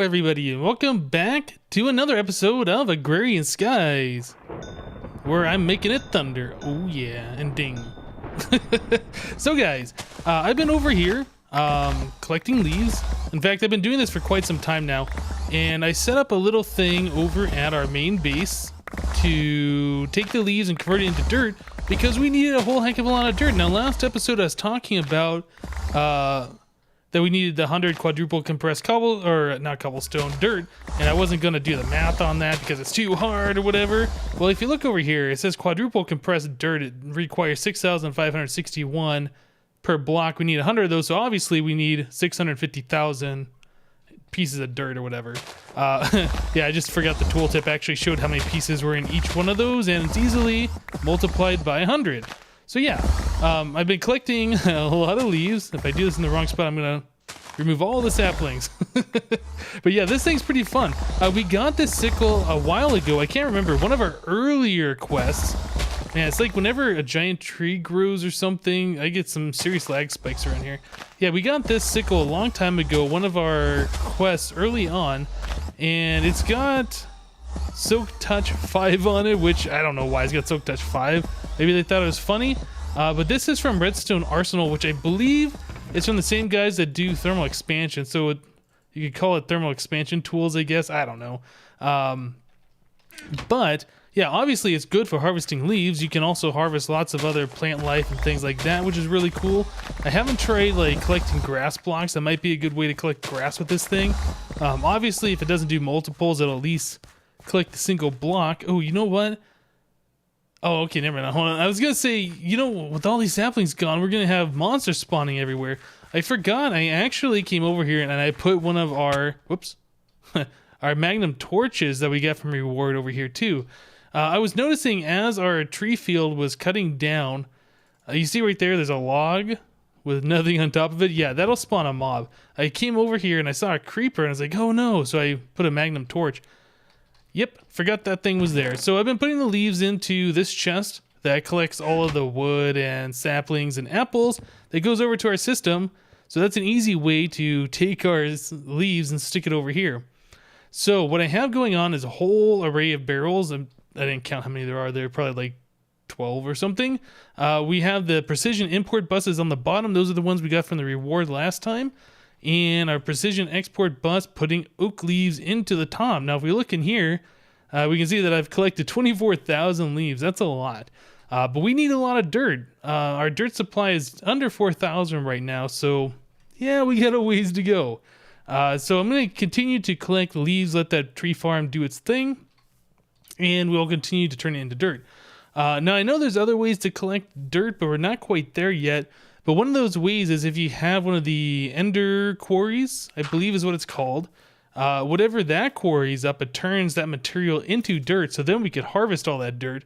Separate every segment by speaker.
Speaker 1: everybody, and welcome back to another episode of Agrarian Skies, where I'm making it thunder. Oh yeah, and ding. So guys, I've been over here collecting leaves. In fact, I've been doing this for quite some time now, and I set up a little thing over at our main base to take the leaves and convert it into dirt, because we needed a whole heck of a lot of dirt. Now, last episode I was talking about that we needed the 100 quadruple compressed cobblestone dirt, and I wasn't going to do the math on that because it's too hard or whatever. Well, if you look over here, it says quadruple compressed dirt. It requires 6,561 per block. We need 100 of those, so obviously we need 650,000 pieces of dirt or whatever. Yeah, I just forgot the tooltip actually showed how many pieces were in each one of those, and it's easily multiplied by 100. So yeah, I've been collecting a lot of leaves. If I do this in the wrong spot, I'm gonna remove all the saplings. But yeah, this thing's pretty fun. We got this sickle a while ago. I can't remember, one of our earlier quests. Man, it's like whenever a giant tree grows or something, I get some serious lag spikes around here. Yeah, we got this sickle a long time ago, one of our quests early on, and it's got Soak Touch 5 on it, which I don't know why it's got Soak Touch 5. Maybe they thought it was funny. But this is from Redstone Arsenal, which I believe is from the same guys that do thermal expansion. So you could call it thermal expansion tools, I guess. I don't know. But yeah, obviously it's good for harvesting leaves. You can also harvest lots of other plant life and things like that, which is really cool. I haven't tried like collecting grass blocks. That might be a good way to collect grass with this thing. Obviously, if it doesn't do multiples, it'll at least collect the single block. Oh, you know what? Oh, okay, never mind. Hold on. I was going to say, you know, with all these saplings gone, we're going to have monsters spawning everywhere. I forgot. I actually came over here and I put one of our, whoops, our magnum torches that we got from reward over here too. I was noticing as our tree field was cutting down, you see right there, there's a log with nothing on top of it. Yeah, that'll spawn a mob. I came over here and I saw a creeper and I was like, oh no. So I put a magnum torch. Yep, forgot that thing was there. So I've been putting the leaves into this chest that collects all of the wood and saplings and apples that goes over to our system. So that's an easy way to take our leaves and stick it over here. So what I have going on is a whole array of barrels. I didn't count how many there are. There are probably like 12 or something. We have the precision import buses on the bottom. Those are the ones we got from the reward last time. And our precision export bus putting oak leaves into the top. Now, if we look in here, we can see that I've collected 24,000 leaves. That's a lot. But we need a lot of dirt. Our dirt supply is under 4,000 right now. So, yeah, we got a ways to go. So I'm going to continue to collect leaves, let that tree farm do its thing. And we'll continue to turn it into dirt. Now, I know there's other ways to collect dirt, but we're not quite there yet. But one of those ways is if you have one of the ender quarries, I believe is what it's called. Whatever that quarries up, it turns that material into dirt. So then we could harvest all that dirt.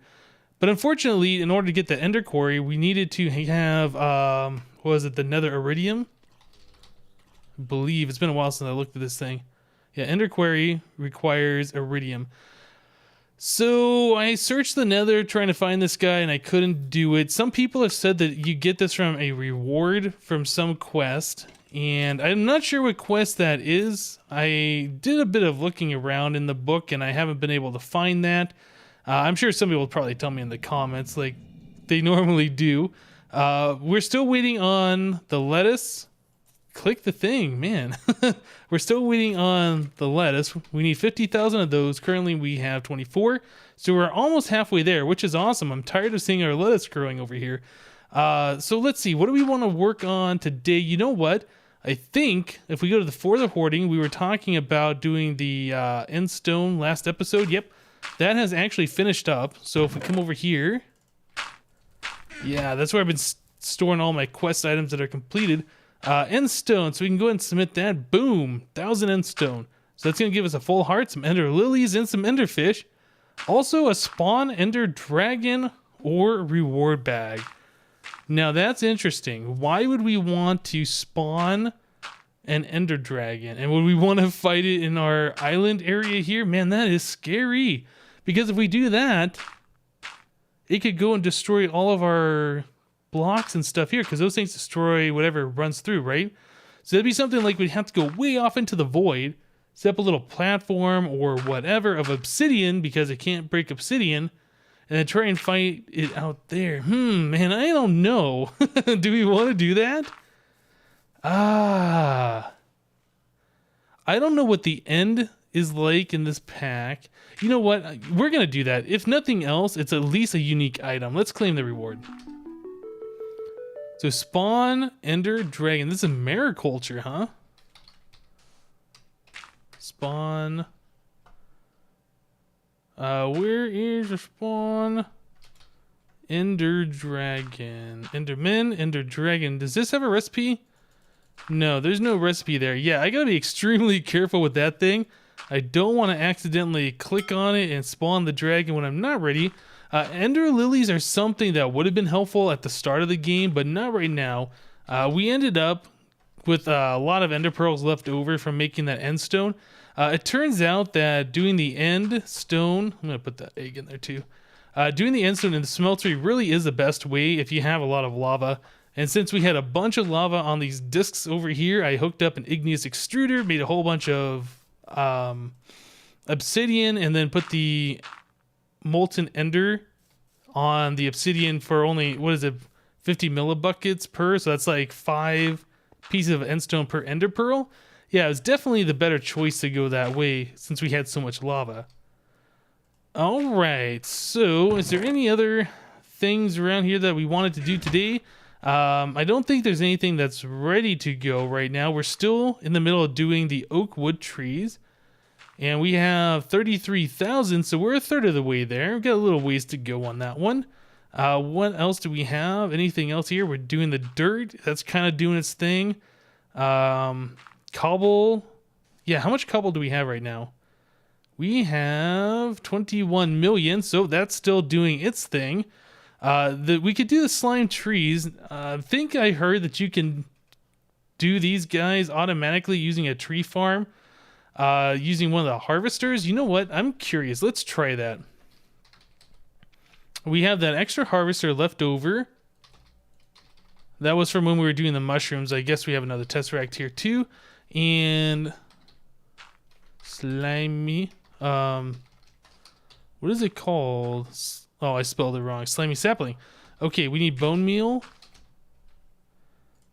Speaker 1: But unfortunately, in order to get the ender quarry, we needed to have, what was it, the Nether Iridium? I believe. It's been a while since I looked at this thing. Yeah, ender quarry requires iridium. So I searched the Nether trying to find this guy and I couldn't do it. Some people have said that you get this from a reward from some quest, and I'm not sure what quest that is. I did a bit of looking around in the book and I haven't been able to find that. I'm sure some people will probably tell me in the comments like they normally do. We're still waiting on the lettuce. Click the thing, man. We're still waiting on the lettuce. We need 50,000 of those. Currently we have 24. So we're almost halfway there, which is awesome. I'm tired of seeing our lettuce growing over here. So let's see. What do we want to work on today? You know what? I think if we go to the For the Hoarding, we were talking about doing the end stone last episode. Yep. That has actually finished up. So if we come over here. Yeah, that's where I've been storing all my quest items that are completed. End stone, so we can go ahead and submit that. Boom, 1,000 end stone. So that's going to give us a full heart, some ender lilies, and some ender fish. Also a spawn ender dragon or reward bag. Now that's interesting. Why would we want to spawn an ender dragon? And would we want to fight it in our island area here? Man, that is scary. Because if we do that, it could go and destroy all of our blocks and stuff here, because those things destroy whatever runs through, right? So that'd be something like we'd have to go way off into the void set up a little platform or whatever of obsidian because it can't break obsidian, and then try and fight it out there. Man, I don't know. Do we want to do that? I don't know what the end is like in this pack. You know what? We're going to do that. If nothing else, it's at least a unique item. Let's claim the reward. So spawn ender dragon. This is mariculture, huh? Spawn. Where is the spawn? Ender dragon. Enderman, ender dragon. Does this have a recipe? No, there's no recipe there. Yeah, I gotta be extremely careful with that thing. I don't want to accidentally click on it and spawn the dragon when I'm not ready. Ender lilies are something that would have been helpful at the start of the game, but not right now. We ended up with a lot of ender pearls left over from making that end stone. It turns out that doing the end stone, I'm going to put that egg in there too. Doing the end stone in the smeltery really is the best way if you have a lot of lava. And since we had a bunch of lava on these discs over here, I hooked up an igneous extruder, made a whole bunch of obsidian, and then put the molten ender on the obsidian for only, what is it, 50 millibuckets per, so that's like 5 pieces of endstone per ender pearl. Yeah, it was definitely the better choice to go that way since we had so much lava. Alright, so is there any other things around here that we wanted to do today? I don't think there's anything that's ready to go right now. We're still in the middle of doing the oak wood trees. And we have 33,000, so we're a third of the way there. We've got a little ways to go on that one. What else do we have? Anything else here? We're doing the dirt. That's kind of doing its thing. Cobble. Yeah, how much cobble do we have right now? We have 21 million, so that's still doing its thing. We could do the slime trees. I think I heard that you can do these guys automatically using a tree farm. Using one of the harvesters. You know what? I'm curious. Let's try that. We have that extra harvester left over. That was from when we were doing the mushrooms. I guess we have another tesseract here too. And slimy. What is it called? Oh, I spelled it wrong. Slimy sapling. Okay, we need bone meal.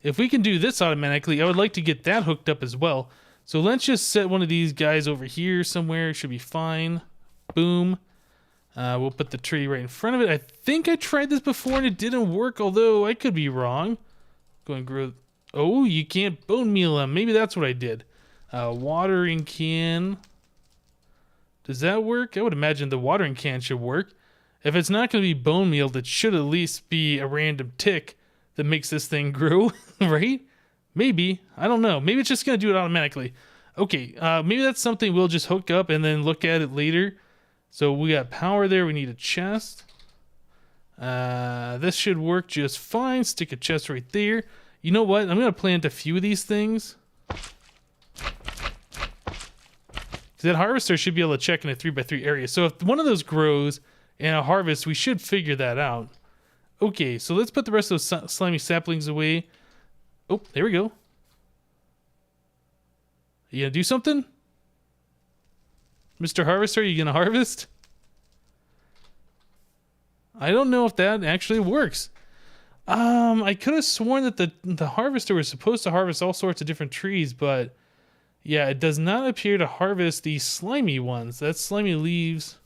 Speaker 1: If we can do this automatically, I would like to get that hooked up as well. So let's just set one of these guys over here somewhere. It should be fine. Boom. We'll put the tree right in front of it. I think I tried this before and it didn't work, although I could be wrong. Go and grow. Oh, you can't bone meal them. Maybe that's what I did. Watering can. Does that work? I would imagine the watering can should work. If it's not going to be bone mealed, it should at least be a random tick that makes this thing grow, right? Maybe. I don't know. Maybe it's just going to do it automatically. Okay, maybe that's something we'll just hook up and then look at it later. So we got power there. We need a chest. This should work just fine. Stick a chest right there. You know what? I'm going to plant a few of these things. That harvester should be able to check in a 3x3 area. So if one of those grows and a harvest, we should figure that out. Okay, so let's put the rest of those slimy saplings away. Oh, there we go. You gonna do something? Mr. Harvester, you gonna harvest? I don't know if that actually works. I could have sworn that the harvester was supposed to harvest all sorts of different trees, but yeah, it does not appear to harvest the slimy ones. That's slimy leaves.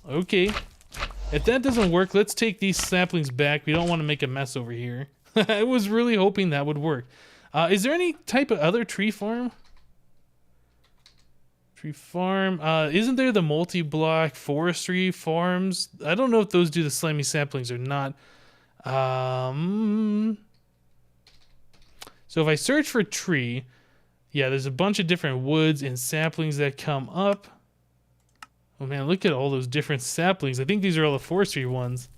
Speaker 1: Okay. If that doesn't work, let's take these saplings back. We don't want to make a mess over here. I was really hoping that would work. Is there any type of other tree farm? Tree farm. Isn't there the multi-block forestry farms? I don't know if those do the slimy saplings or not. So if I search for tree, yeah, there's a bunch of different woods and saplings that come up. Oh man, look at all those different saplings. I think these are all the forestry ones.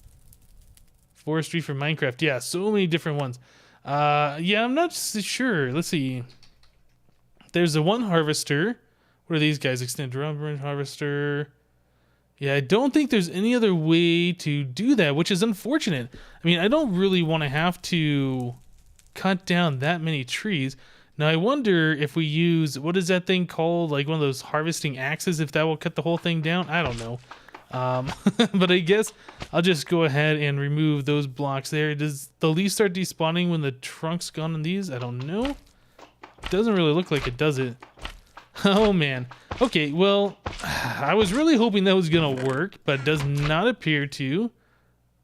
Speaker 1: Forestry for Minecraft. Yeah, so many different ones. Yeah, I'm not sure. Let's see. There's the one harvester. What are these guys? Extended rubber harvester. Yeah, I don't think there's any other way to do that, which is unfortunate. I mean, I don't really want to have to cut down that many trees. Now I wonder if we use, what is that thing called? Like one of those harvesting axes, if that will cut the whole thing down. I don't know. But I guess I'll just go ahead and remove those blocks there. Does the leaves start despawning when the trunk's gone on these? I don't know. It doesn't really look like it, does it? Oh man. Okay, well, I was really hoping that was gonna work, but it does not appear to.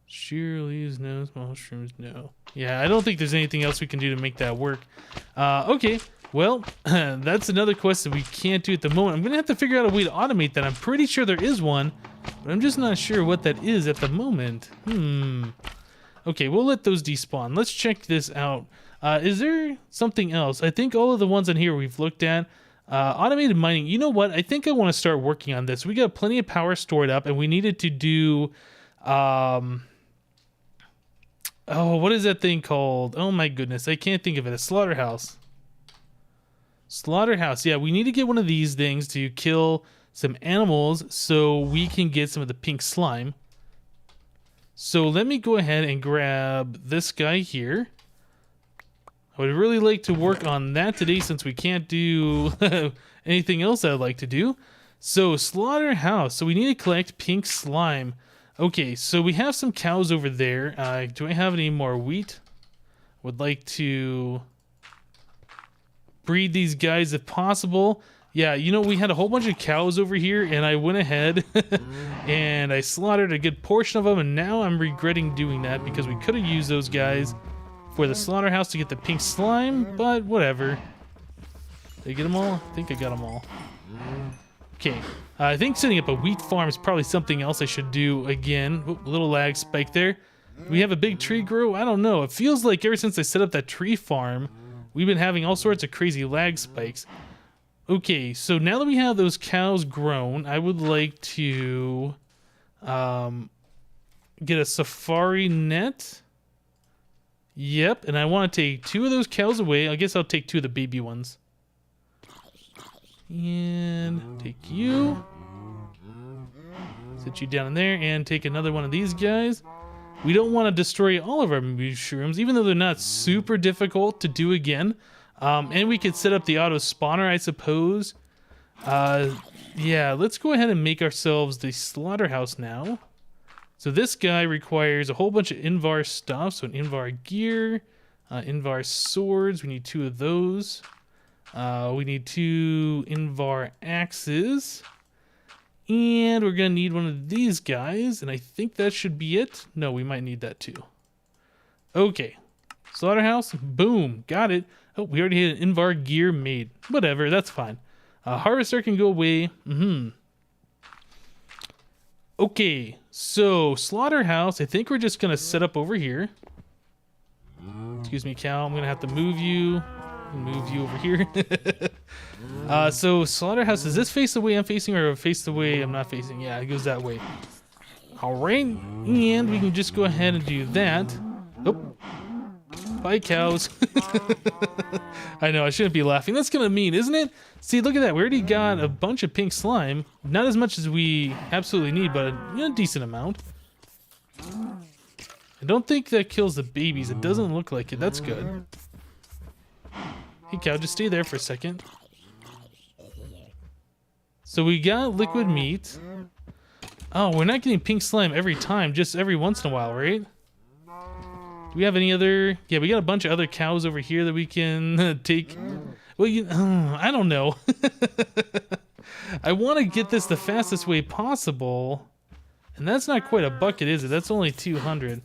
Speaker 1: Sheer leaves, no. Small mushrooms, no. Yeah, I don't think there's anything else we can do to make that work. Okay, well, that's another quest that we can't do at the moment. I'm gonna have to figure out a way to automate that. I'm pretty sure there is one, but I'm just not sure what that is at the moment. Okay, we'll let those despawn. Let's check this out. Is there something else? I think all of the ones on here we've looked at. Automated mining. You know what? I think I want to start working on this. We got plenty of power stored up, and we needed to do... oh, what is that thing called? Oh my goodness, I can't think of it. A slaughterhouse. Slaughterhouse. Yeah, we need to get one of these things to kill some animals so we can get some of the pink slime. So let me go ahead and grab this guy here. I would really like to work on that today since we can't do anything else I'd like to do. So slaughterhouse. So we need to collect pink slime. Okay, so we have some cows over there. Do I have any more wheat? Would like to breed these guys if possible. Yeah, you know, we had a whole bunch of cows over here, and I went ahead and I slaughtered a good portion of them, and now I'm regretting doing that because we could have used those guys for the slaughterhouse to get the pink slime, but whatever. Did I get them all? I think I got them all. Okay, I think setting up a wheat farm is probably something else I should do again. Oop, a little lag spike there. Do we have a big tree grow? I don't know. It feels like ever since I set up that tree farm, we've been having all sorts of crazy lag spikes. Okay, so now that we have those cows grown, I would like to get a safari net. Yep, and I want to take 2 of those cows away. I guess I'll take 2 of the baby ones. And take you. Sit you down in there and take another one of these guys. We don't want to destroy all of our mushrooms, even though they're not super difficult to do again. And we could set up the auto spawner, I suppose. Yeah, let's go ahead and make ourselves the slaughterhouse now. So this guy requires a whole bunch of Invar stuff. So an Invar gear, Invar swords. We need 2 of those. We need 2 Invar axes. And we're going to need one of these guys. And I think that should be it. No, we might need that too. Okay. Slaughterhouse. Boom. Got it. Oh, we already had an Invar gear made. Whatever. That's fine. Harvester can go away. Okay. So, slaughterhouse. I think we're just going to set up over here. Excuse me, cow. I'm going to have to move you. Move you over here. So slaughterhouse, does this face the way I'm facing or face the way I'm not facing? Yeah, it goes that way. All right, and we can just go ahead and do that. Oh, bye cows. I know I shouldn't be laughing. That's kind of mean, isn't it? See, look at that. We already got a bunch of pink slime. Not as much as we absolutely need, but a decent amount. I don't think that kills the babies. It doesn't look like it. That's good. Hey cow, just stay there for a second. So we got liquid meat. Oh, we're not getting pink slime every time, just every once in a while, right? Do we have any other... Yeah, we got a bunch of other cows over here that we can take. Well, I don't know. I want to get this the fastest way possible. And that's not quite a bucket, is it? That's only 200.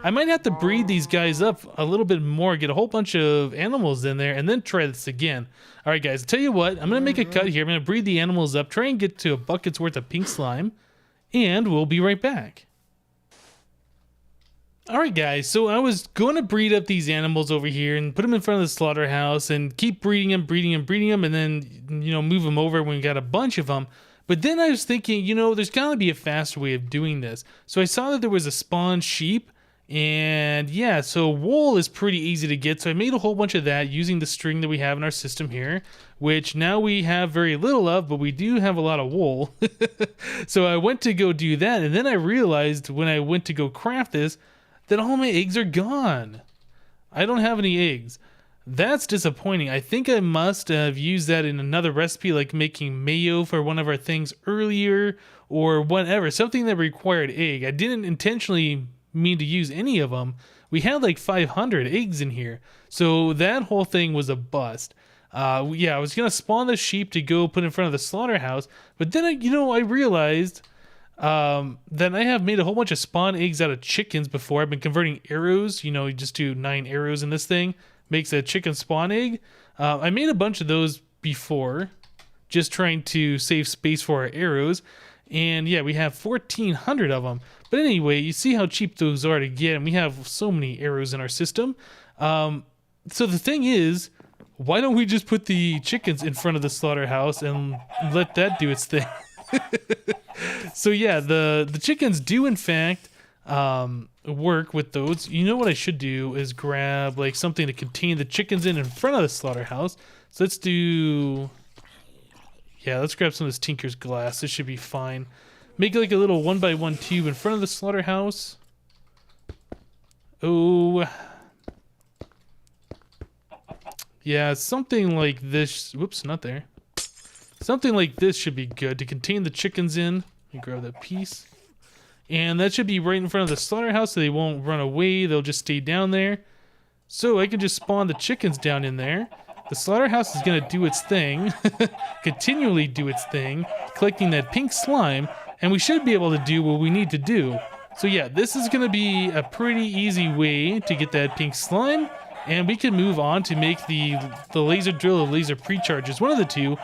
Speaker 1: I might have to breed these guys up a little bit more, get a whole bunch of animals in there, and then try this again. All right, guys, I'll tell you what. I'm going to make a cut here. I'm going to breed the animals up, try and get to a bucket's worth of pink slime, and we'll be right back. All right, guys, so I was going to breed up these animals over here and put them in front of the slaughterhouse and keep breeding them, and then, move them over when we got a bunch of them. But then I was thinking, there's got to be a faster way of doing this. So I saw that there was a spawn sheep. And yeah, so wool is pretty easy to get. So I made a whole bunch of that using the string that we have in our system here, which now we have very little of, but we do have a lot of wool. So I went to go do that. And then I realized when I went to go craft this, that all my eggs are gone. I don't have any eggs. That's disappointing. I think I must have used that in another recipe, like making mayo for one of our things earlier or whatever. Something that required egg. I didn't intentionally mean to use any of them. We had like 500 eggs in here. So that whole thing was a bust. Yeah, I was going to spawn the sheep to go put in front of the slaughterhouse. But then, I realized that I have made a whole bunch of spawn eggs out of chickens before. I've been converting arrows. You just do 9 arrows in this thing. Makes a chicken spawn egg. I made a bunch of those before, just trying to save space for our arrows. And yeah, we have 1,400 of them. But anyway, you see how cheap those are to get, and we have so many arrows in our system. So the thing is, why don't we just put the chickens in front of the slaughterhouse and let that do its thing? So yeah, the chickens do in fact work with those. You know what I should do is grab like something to contain the chickens in front of the slaughterhouse. So let's do, yeah, let's grab some of this Tinker's glass. This should be fine. Make like a little 1x1 tube in front of the slaughterhouse. Oh, yeah, something like this. Whoops, not there. Something like this should be good to contain the chickens in. Let me grab that piece. And that should be right in front of the slaughterhouse so they won't run away. They'll just stay down there. So I can just spawn the chickens down in there. The slaughterhouse is going to do its thing. Continually do its thing. Collecting that pink slime. And we should be able to do what we need to do. So yeah, this is going to be a pretty easy way to get that pink slime. And we can move on to make the laser drill or laser pre-charges. One of the two.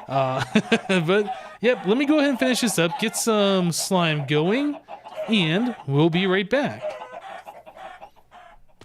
Speaker 1: But yep, let me go ahead and finish this up. Get some slime going. And we'll be right back.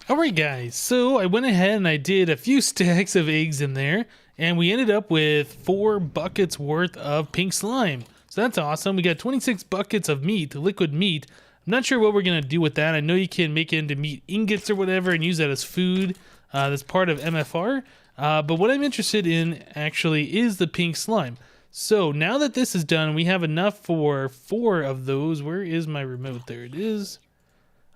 Speaker 1: Alright guys, so I went ahead and I did a few stacks of eggs in there, and we ended up with 4 buckets worth of pink slime. So that's awesome. We got 26 buckets of meat, liquid meat. I'm not sure what we're going to do with that. I know you can make it into meat ingots or whatever and use that as food. That's part of MFR. But what I'm interested in actually is the pink slime. So now that this is done, we have enough for 4 of those. Where is my remote? There it is.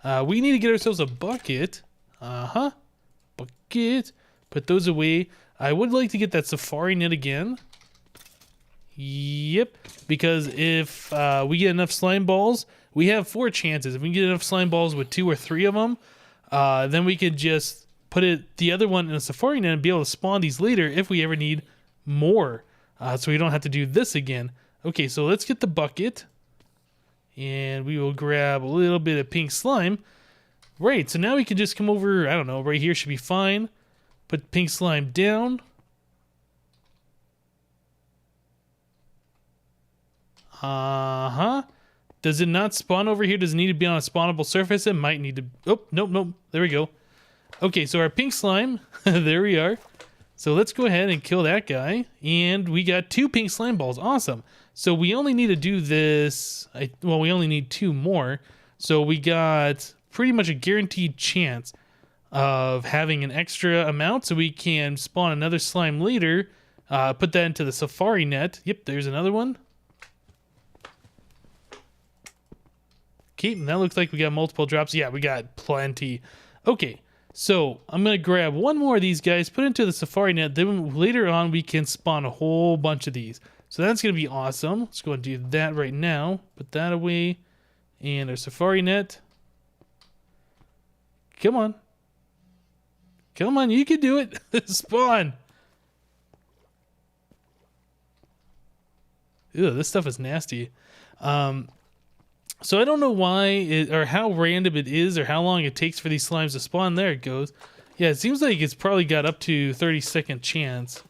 Speaker 1: We need to get ourselves a bucket. Bucket. Put those away. I would like to get that safari net again. Yep. Because if we get enough slime balls, we have 4 chances. If we can get enough slime balls with 2 or 3 of them, then we could just put the other one in a safari net and be able to spawn these later if we ever need more. So we don't have to do this again. Okay, so let's get the bucket. And we will grab a little bit of pink slime. Right, so now we can just come over, I don't know, right here should be fine. Put pink slime down. Does it not spawn over here? Does it need to be on a spawnable surface? It might need to... Oh, nope. There we go. Okay, so our pink slime, there we are. So let's go ahead and kill that guy. And we got 2 pink slime balls. Awesome. So we only need to do this. Well, we only need 2 more. So we got pretty much a guaranteed chance of having an extra amount. So we can spawn another slime later. Put that into the safari net. Yep, there's another one. Okay, and that looks like we got multiple drops. Yeah, we got plenty. Okay. So I'm going to grab 1 more of these guys, put into the safari net, then later on we can spawn a whole bunch of these. So that's going to be awesome. Let's go and do that right now. Put that away. And our safari net. Come on. Come on, you can do it. Spawn. Ew, this stuff is nasty. So I don't know why or how random it is or how long it takes for these slimes to spawn. There it goes. Yeah, it seems like it's probably got up to 30-second chance.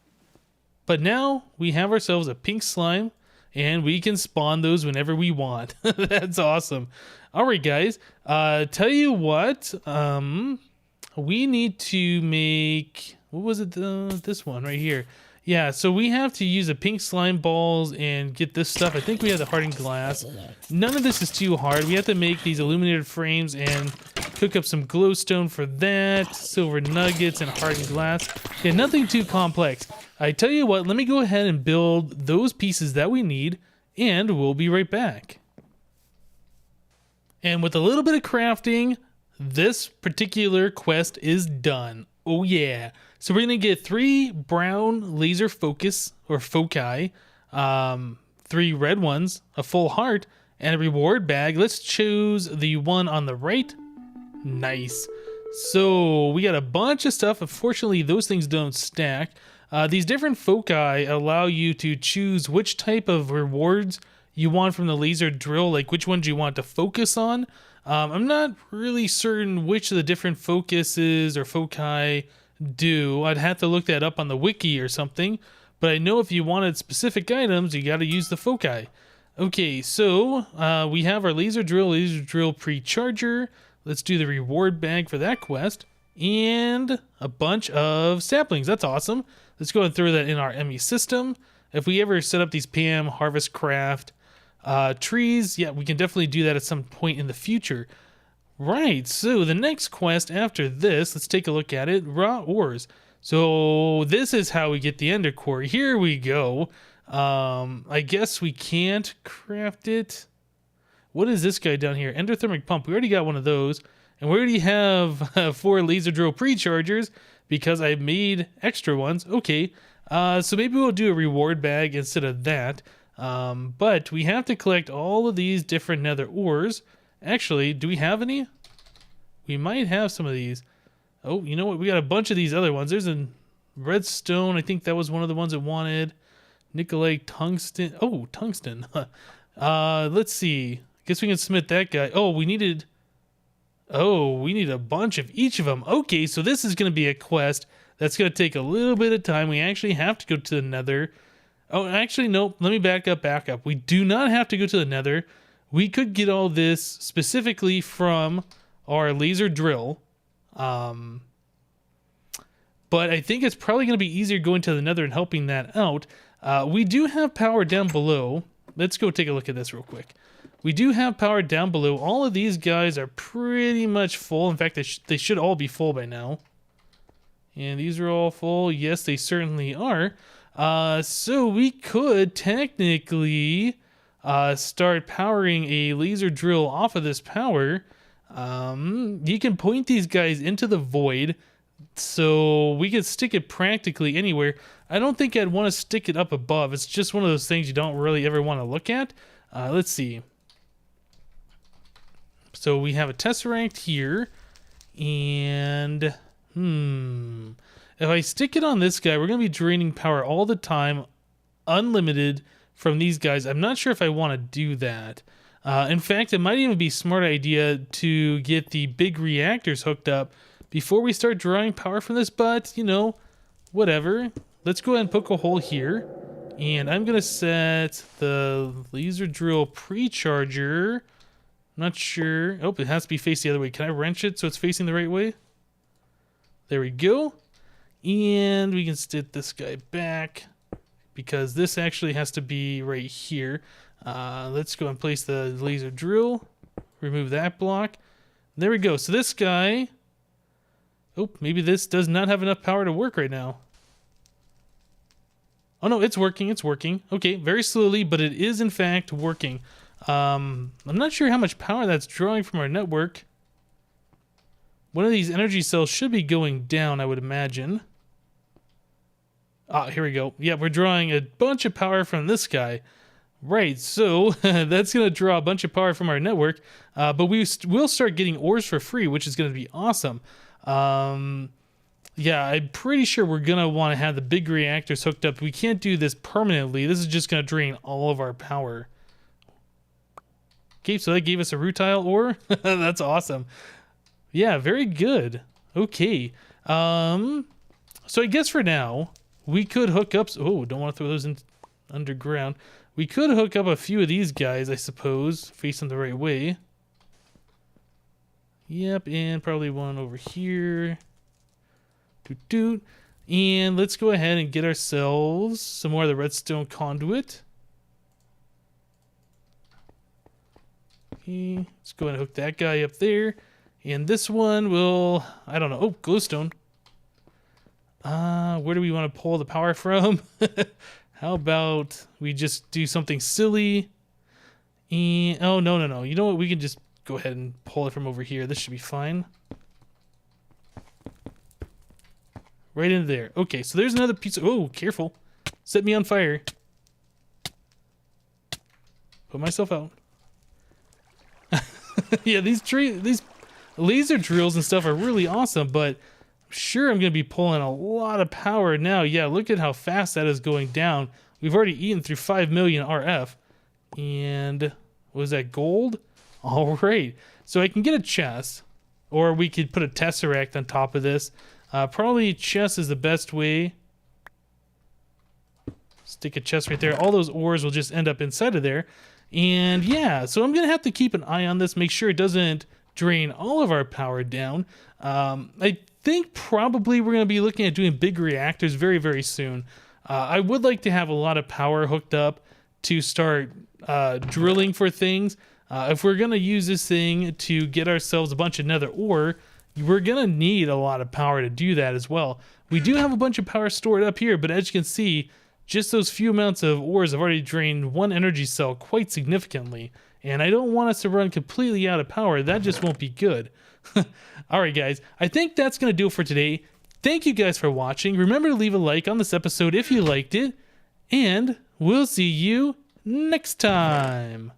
Speaker 1: But now we have ourselves a pink slime and we can spawn those whenever we want. That's awesome. All right, guys. Tell you what, we need to make, what was it? This one right here. Yeah, so we have to use the pink slime balls and get this stuff. I think we have the hardened glass. None of this is too hard. We have to make these illuminated frames and cook up some glowstone for that, silver nuggets and hardened glass. Yeah, nothing too complex. I tell you what, let me go ahead and build those pieces that we need, and we'll be right back. And with a little bit of crafting, this particular quest is done. Oh yeah. So we're gonna get 3 brown laser focus or foci, 3 red ones, a full heart, and a reward bag. Let's choose the one on the right. Nice. So we got a bunch of stuff. Unfortunately, those things don't stack. These different foci allow you to choose which type of rewards you want from the laser drill, like which ones you want to focus on. I'm not really certain which of the different focuses or foci do. I'd have to look that up on the wiki or something, but I know if you wanted specific items, you got to use the foci. Okay, so we have our laser drill pre-charger. Let's do the reward bag for that quest, and a bunch of saplings. That's awesome. Let's go and throw that in our ME system. If we ever set up these PM harvest craft trees, yeah, we can definitely do that at some point in the future. Right, so the next quest after this, let's take a look at it. Raw ores. So this is how we get the ender core. Here we go. I guess we can't craft it. What is this guy down here? Endothermic pump. We already got one of those. And we already have 4 laser drill pre-chargers because I made extra ones. Okay, so maybe we'll do a reward bag instead of that. But we have to collect all of these different nether ores. Actually, do we have any? We might have some of these. Oh, you know what? We got a bunch of these other ones. There's a redstone. I think that was one of the ones it wanted. Nicolite tungsten. Oh, tungsten. Let's see. Guess we can submit that guy. Oh, we need a bunch of each of them. Okay, so this is going to be a quest that's going to take a little bit of time. We actually have to go to the nether. Oh, actually, nope. Let me back up. We do not have to go to the nether. We could get all this specifically from our laser drill. But I think it's probably going to be easier going to the nether and helping that out. We do have power down below. Let's go take a look at this real quick. We do have power down below. All of these guys are pretty much full. In fact, they should all be full by now. And these are all full. Yes, they certainly are. So we could technically start powering a laser drill off of this power. You can point these guys into the void, so we could stick it practically anywhere. I don't think I'd want to stick it up above. It's just one of those things you don't really ever want to look at. Let's see. So we have a tesseract here, and if I stick it on this guy, we're going to be draining power all the time, unlimited from these guys. I'm not sure if I want to do that. In fact, it might even be a smart idea to get the big reactors hooked up before we start drawing power from this, but, you know, whatever. Let's go ahead and poke a hole here, and I'm going to set the laser drill pre-charger. Not sure. Oh, it has to be faced the other way. Can I wrench it so it's facing the right way? There we go. And we can stick this guy back because this actually has to be right here. Let's go and place the laser drill. Remove that block. There we go. So this guy... Oh, maybe this does not have enough power to work right now. Oh no, it's working. It's working. Okay, very slowly, but it is in fact working. I'm not sure how much power that's drawing from our network. One of these energy cells should be going down, I would imagine. Ah, here we go. Yeah, we're drawing a bunch of power from this guy. Right, so that's going to draw a bunch of power from our network, but we'll start getting ores for free, which is going to be awesome. Yeah, I'm pretty sure we're going to want to have the big reactors hooked up. We can't do this permanently. This is just going to drain all of our power. Okay, so that gave us a rutile ore. That's awesome. Yeah, very good. Okay. So I guess for now, we could hook up... Oh, don't want to throw those in underground. We could hook up a few of these guys, I suppose, facing the right way. Yep, and probably one over here. Doot doot. And let's go ahead and get ourselves some more of the redstone conduit. Okay, let's go ahead and hook that guy up there. And this one will, I don't know. Oh, glowstone. Where do we want to pull the power from? How about we just do something silly? And oh, no. You know what? We can just go ahead and pull it from over here. This should be fine. Right into there. Okay, so there's another piece of... Oh, careful. Set me on fire. Put myself out. Yeah, these laser drills and stuff are really awesome, but I'm sure I'm going to be pulling a lot of power now. Yeah, look at how fast that is going down. We've already eaten through 5 million RF. And was that gold? All right. So I can get a chest, or we could put a tesseract on top of this. Probably chest is the best way. Stick a chest right there. All those ores will just end up inside of there. And yeah, so I'm going to have to keep an eye on this, make sure it doesn't drain all of our power down. I think probably we're going to be looking at doing big reactors very, very soon. I would like to have a lot of power hooked up to start drilling for things. If we're going to use this thing to get ourselves a bunch of nether ore, we're going to need a lot of power to do that as well. We do have a bunch of power stored up here, but as you can see, just those few amounts of ores have already drained one energy cell quite significantly. And I don't want us to run completely out of power. That just won't be good. Alright guys, I think that's going to do it for today. Thank you guys for watching. Remember to leave a like on this episode if you liked it. And we'll see you next time.